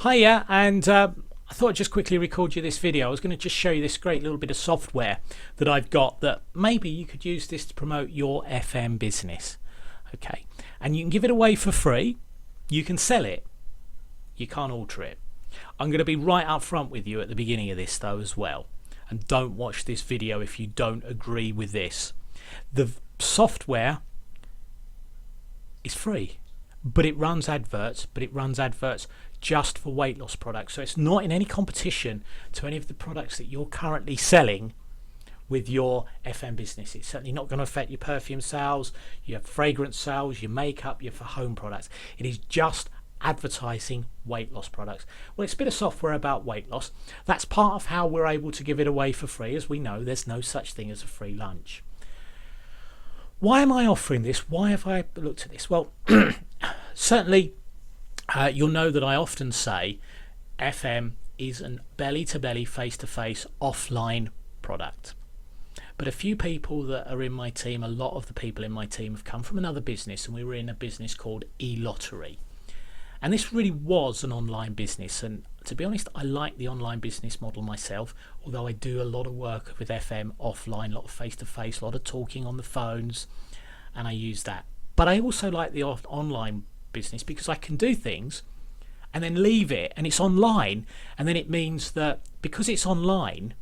Hiya, and I thought I'd just quickly record you this video. I was going to just show you this great little bit of software that I've got that maybe you could use this to promote your FM business. Okay, and you can give it away for free. You can sell it. You can't alter it. I'm going to be right up front with you at the beginning of this though as well. And don't watch this video if you don't agree with this. The software is free, but it runs adverts, just for weight loss products. So it's not in any competition to any of the products that you're currently selling with your FM business. It's certainly not going to affect your perfume sales, your fragrance sales, your makeup, your for home products. It is just advertising weight loss products. Well, it's a bit of software about weight loss. That's part of how we're able to give it away for free. As we know, there's no such thing as a free lunch. Why am I offering this? Why have I looked at this? Well, certainly you'll know that I often say FM is a belly-to-belly, face-to-face, offline product. But a few people that are in my team, a lot of the people in my team have come from another business, and we were in a business called eLottery. And this really was an online business, and to be honest, I like the online business model myself, although I do a lot of work with FM offline, a lot of face-to-face, a lot of talking on the phones, and I use that. But I also like the online business because I can do things and then leave it, and it's online, and then it means that because it's online,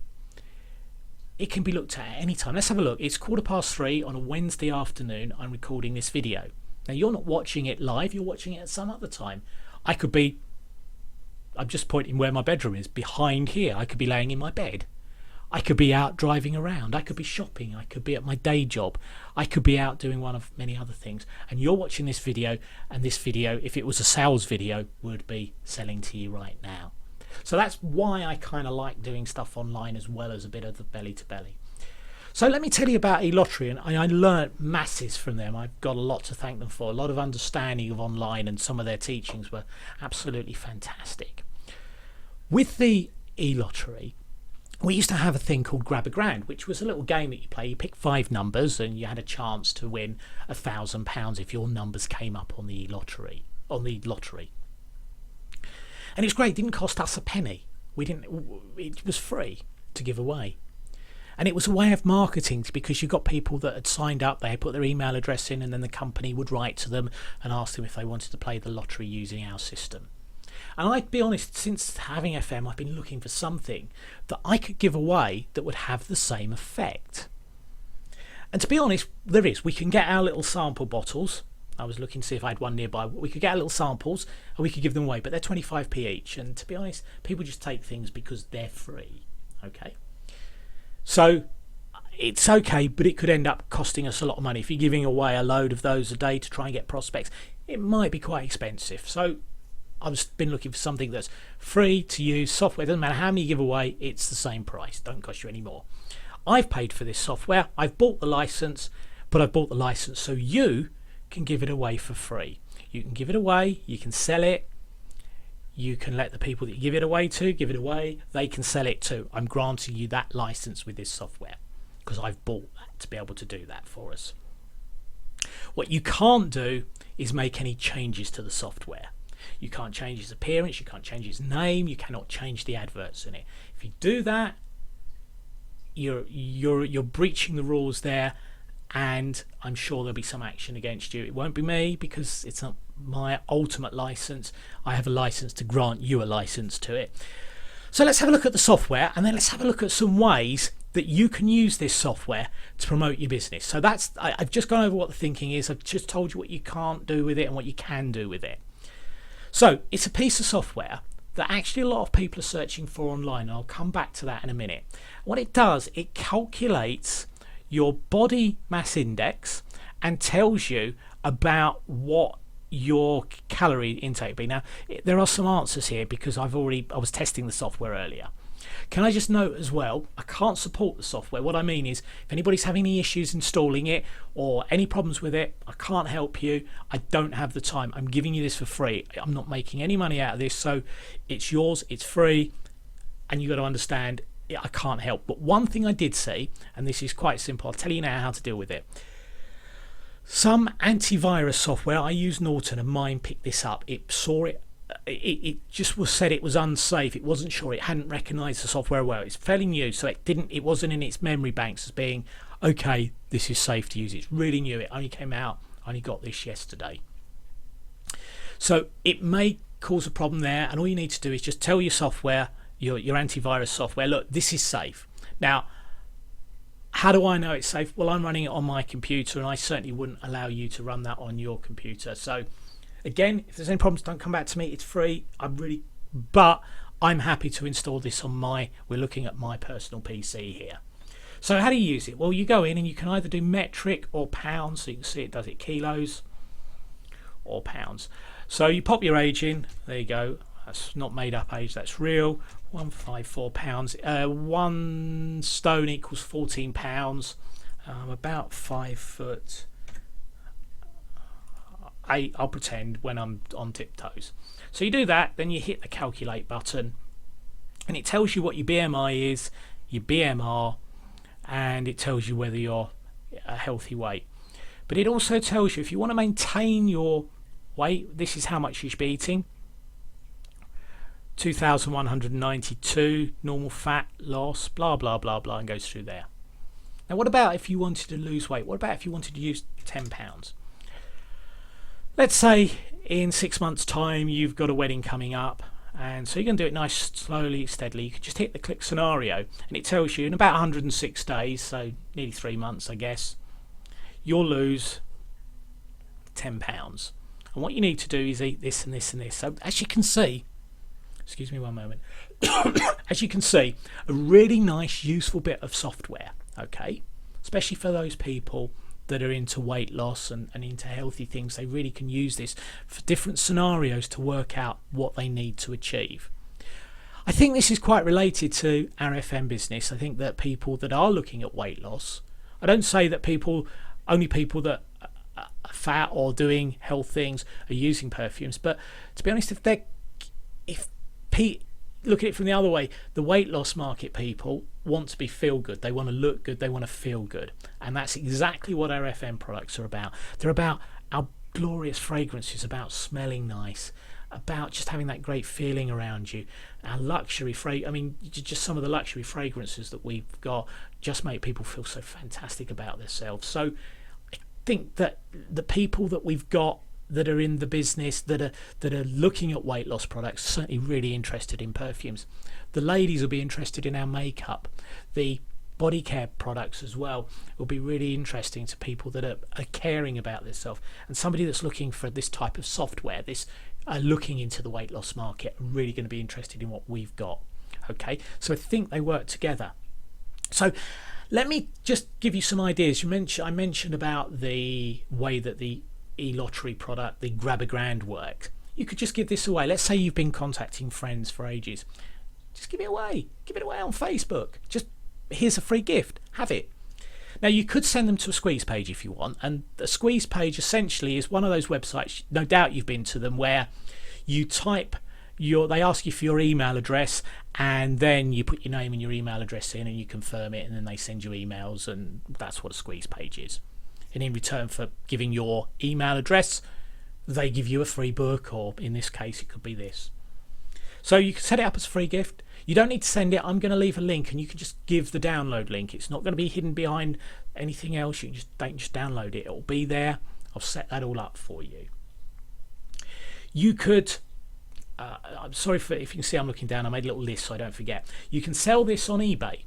it can be looked at any time. Let's have a look. It's 3:15 on a Wednesday afternoon. I'm recording this video. Now, you're not watching it live, you're watching it at some other time. I'm just pointing where my bedroom is, behind here. I could be laying in my bed. I could be out driving around. I could be shopping. I could be at my day job. I could be out doing one of many other things. And you're watching this video, and this video, if it was a sales video, would be selling to you right now. So that's why I kind of like doing stuff online as well as a bit of the belly to belly. So let me tell you about eLottery, and I learned masses from them. I've got a lot to thank them for, a lot of understanding of online, and some of their teachings were absolutely fantastic. With the eLottery, we used to have a thing called Grab a Grand, which was a little game that you play. You pick 5 numbers and you had a chance to win £1,000 if your numbers came up on the lottery. And it was great. It didn't cost us a penny. It was free to give away. And it was a way of marketing, because you got people that had signed up, they had put their email address in, and then the company would write to them and ask them if they wanted to play the lottery using our system. And I'd be honest, since having FM, I've been looking for something that I could give away that would have the same effect. And to be honest, there is. We can get our little sample bottles. I was looking to see if I had one nearby. We could get our little samples and we could give them away, but they're 25p each. And to be honest, people just take things because they're free. Okay. So it's okay, but it could end up costing us a lot of money. If you're giving away a load of those a day to try and get prospects, it might be quite expensive. So I've been looking for something that's free to use software. It doesn't matter how many you give away, it's the same price. Don't cost you any more. I've paid for this software. I've bought the license, but I've bought the license so you can give it away for free. You can give it away, you can sell it, you can let the people that you give it away to give it away, they can sell it too. I'm granting you that license with this software because I've bought that to be able to do that for us. What you can't do is make any changes to the software. You can't change its appearance, you can't change its name, you cannot change the adverts in it. If you do that, you're breaching the rules there, and I'm sure there'll be some action against you. It won't be me because it's not my ultimate license. I have a license to grant you a license to it. So let's have a look at the software, and then let's have a look at some ways that you can use this software to promote your business. So I've just gone over what the thinking is. I've just told you what you can't do with it and what you can do with it. So it's a piece of software that actually a lot of people are searching for online, and I'll come back to that in a minute. What it does, it calculates your body mass index and tells you about what your calorie intake be. Now, there are some answers here because I was testing the software earlier. Can I just note as well, I can't support the software. What I mean is, if anybody's having any issues installing it or any problems with it, I can't help you. I don't have the time. I'm giving you this for free. I'm not making any money out of this, so it's yours, it's free, and you've got to understand, I can't help. But one thing I did see, and this is quite simple, I'll tell you now how to deal with it. Some antivirus software, I use Norton, and mine picked this up. It saw it it just was said it was unsafe. It wasn't sure. It hadn't recognised the software well. It's fairly new, so it wasn't in its memory banks as being okay. This is safe to use. It's really new. It only came out. I only got this yesterday. So it may cause a problem there, and all you need to do is just tell your software, your antivirus software, look, this is safe. Now, how do I know it's safe? Well, I'm running it on my computer, and I certainly wouldn't allow you to run that on your computer. So again, if there's any problems, don't come back to me. It's free. But I'm happy to install this on we're looking at my personal PC here. So how do you use it? Well, you go in and you can either do metric or pounds. So you can see it does it kilos or pounds. So you pop your age in. There you go. That's not made up age. That's real. 154 pounds. 1 stone equals 14 pounds. About 5 foot. I'll pretend when I'm on tiptoes. So you do that, then you hit the calculate button, and it tells you what your BMI is, your BMR, and it tells you whether you're a healthy weight. But it also tells you if you want to maintain your weight, this is how much you should be eating. 2,192 normal fat loss, blah blah blah blah, and goes through there. Now, what about if you wanted to lose weight? What about if you wanted to use 10 pounds? Let's say in 6 months' time you've got a wedding coming up, and so you're going to do it nice, slowly, steadily. You can just hit the click scenario, and it tells you in about 106 days, so nearly 3 months, I guess, you'll lose 10 pounds. And what you need to do is eat this and this and this. So as you can see, excuse me one moment, as you can see, a really nice, useful bit of software, okay, especially for those people that are into weight loss and into healthy things. They really can use this for different scenarios to work out what they need to achieve. I think this is quite related to our FM business. I think that people that are looking at weight loss, I don't say that only people that are fat or doing health things are using perfumes, but to be honest, look at it from the other way, the weight loss market people want to feel good. They want to look good. They want to feel good. And that's exactly what our FM products are about. They're about our glorious fragrances, about smelling nice, about just having that great feeling around you. Our luxury just some of the luxury fragrances that we've got just make people feel so fantastic about themselves. So I think that the people that we've got that are in the business, that are looking at weight loss products, certainly really interested in perfumes. The ladies will be interested in our makeup. The body care products as well will be really interesting to people that are caring about themselves. And somebody that's looking for this type of software, looking into the weight loss market, are really going to be interested in what we've got. Okay, so I think they work together. So let me just give you some ideas. I mentioned about the way that the e-lottery product, the Grab a Grand, works. You could just give this away. Let's say you've been contacting friends for ages. Just give it away. Give it away on Facebook. Just here's a free gift. Have it. Now you could send them to a squeeze page if you want, and the squeeze page essentially is one of those websites, no doubt you've been to them, where you type they ask you for your email address, and then you put your name and your email address in and you confirm it, and then they send you emails, and that's what a squeeze page is. And in return for giving your email address, they give you a free book, or in this case it could be this. So you can set it up as a free gift. You don't need to send it. I'm going to leave a link, and you can just give the download link. It's not going to be hidden behind anything else. You can just download it. It'll be there. I'll set that all up for you. You could I'm sorry if you can see I'm looking down. I made a little list so I don't forget. You can sell this on eBay.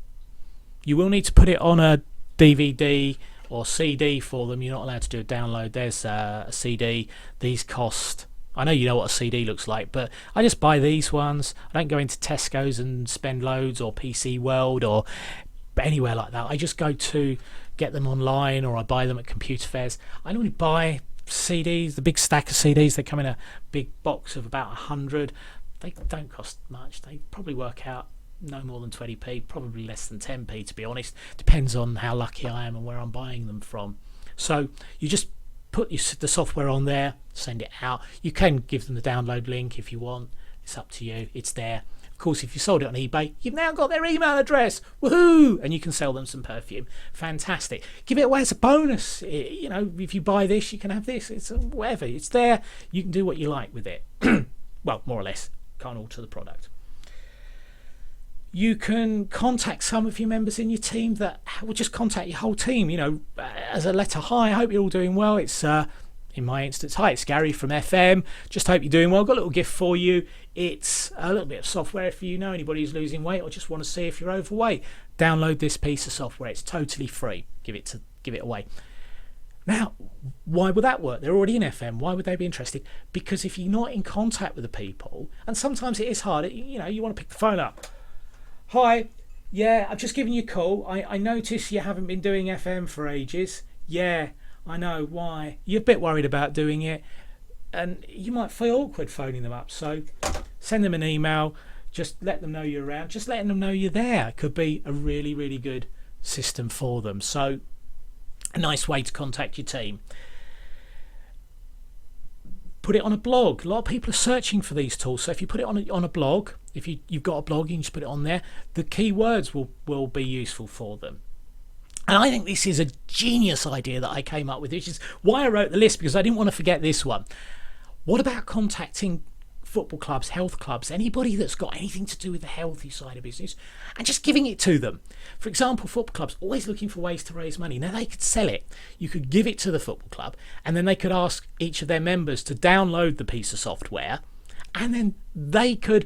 You will need to put it on a DVD or CD for them. You're not allowed to do a download. There's a CD. These cost, I know you know what a CD looks like, but I just buy these ones. I don't go into Tesco's and spend loads, or PC World or anywhere like that. I just go to get them online, or I buy them at computer fairs. I normally buy CDs, the big stack of CDs. They come in a big box of about 100. They don't cost much. They probably work out no more than 20p, probably less than 10p, to be honest. Depends on how lucky I am and where I'm buying them from. So you just put the software on there, send it out. You can give them the download link if you want. It's up to you. It's there. Of course, if you sold it on eBay, you've now got their email address. Woohoo! And you can sell them some perfume. Fantastic. Give it away as a bonus. If you buy this, you can have this. It's whatever. It's there. You can do what you like with it. well, more or less, can't alter the product. You can contact some of your members in your team that will just contact your whole team, as a letter. Hi, I hope you're all doing well. It's in my instance, hi, it's Gary from FM. Just hope you're doing well. Got a little gift for you. It's a little bit of software if you know anybody who's losing weight or just want to see if you're overweight. Download this piece of software. It's totally free. Give it away. Now, why would that work? They're already in FM. Why would they be interested? Because if you're not in contact with the people, and sometimes it is hard, you want to pick the phone up. Hi, yeah, I've just given you a call. I notice you haven't been doing FM for ages. Yeah, I know, why? You're a bit worried about doing it, and you might feel awkward phoning them up. So send them an email, just let them know you're around, just letting them know you're there could be a really, really good system for them. So a nice way to contact your team. Put it on a blog. A lot of people are searching for these tools, so if you put it on a blog, if you've got a blog, you can just put it on there. The keywords will be useful for them. And I think this is a genius idea that I came up with, which is why I wrote the list, because I didn't want to forget this one. What about contacting football clubs, health clubs, anybody that's got anything to do with the healthy side of business, and just giving it to them? For example, football clubs always looking for ways to raise money. Now they could sell it. You could give it to the football club, and then they could ask each of their members to download the piece of software, and then they could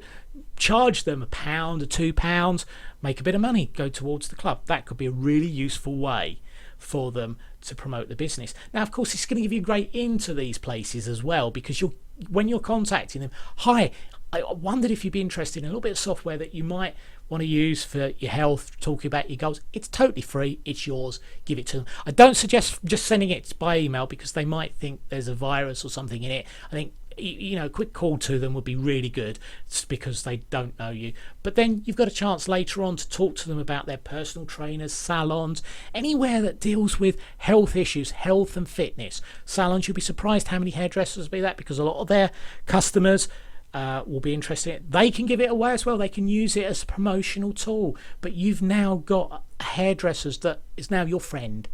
charge them £1 or £2, make a bit of money, go towards the club. That could be a really useful way for them to promote the business. Now, of course, it's going to give you a great into these places as well, because when you're contacting them, hi, I wondered if you'd be interested in a little bit of software that you might want to use for your health, talking about your goals. It's totally free. It's yours. Give it to them. I don't suggest just sending it by email, because they might think there's a virus or something in it. I think a quick call to them would be really good, because they don't know you. But then you've got a chance later on to talk to them about their personal trainers, salons, anywhere that deals with health issues, health and fitness. Salons, you'll be surprised how many hairdressers will be that, because a lot of their customers will be interested in it. They can give it away as well. They can use it as a promotional tool. But you've now got hairdressers that is now your friend.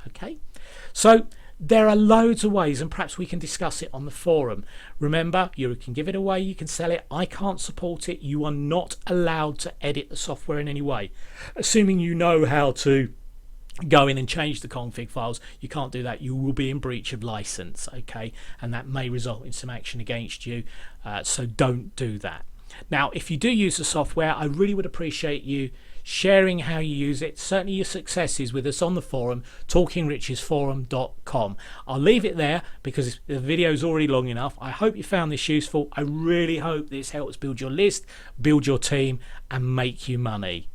Okay, so there are loads of ways, and perhaps we can discuss it on the forum. Remember, you can give it away, you can sell it. I can't support it. You are not allowed to edit the software in any way. Assuming you know how to go in and change the config files, you can't do that. You will be in breach of license, okay? And that may result in some action against you. So don't do that. Now, if you do use the software, I really would appreciate you sharing how you use it, certainly your successes, with us on the forum, talkingrichesforum.com. I'll leave it there because the video is already long enough. I hope you found this useful. I really hope this helps build your list, build your team, and make you money.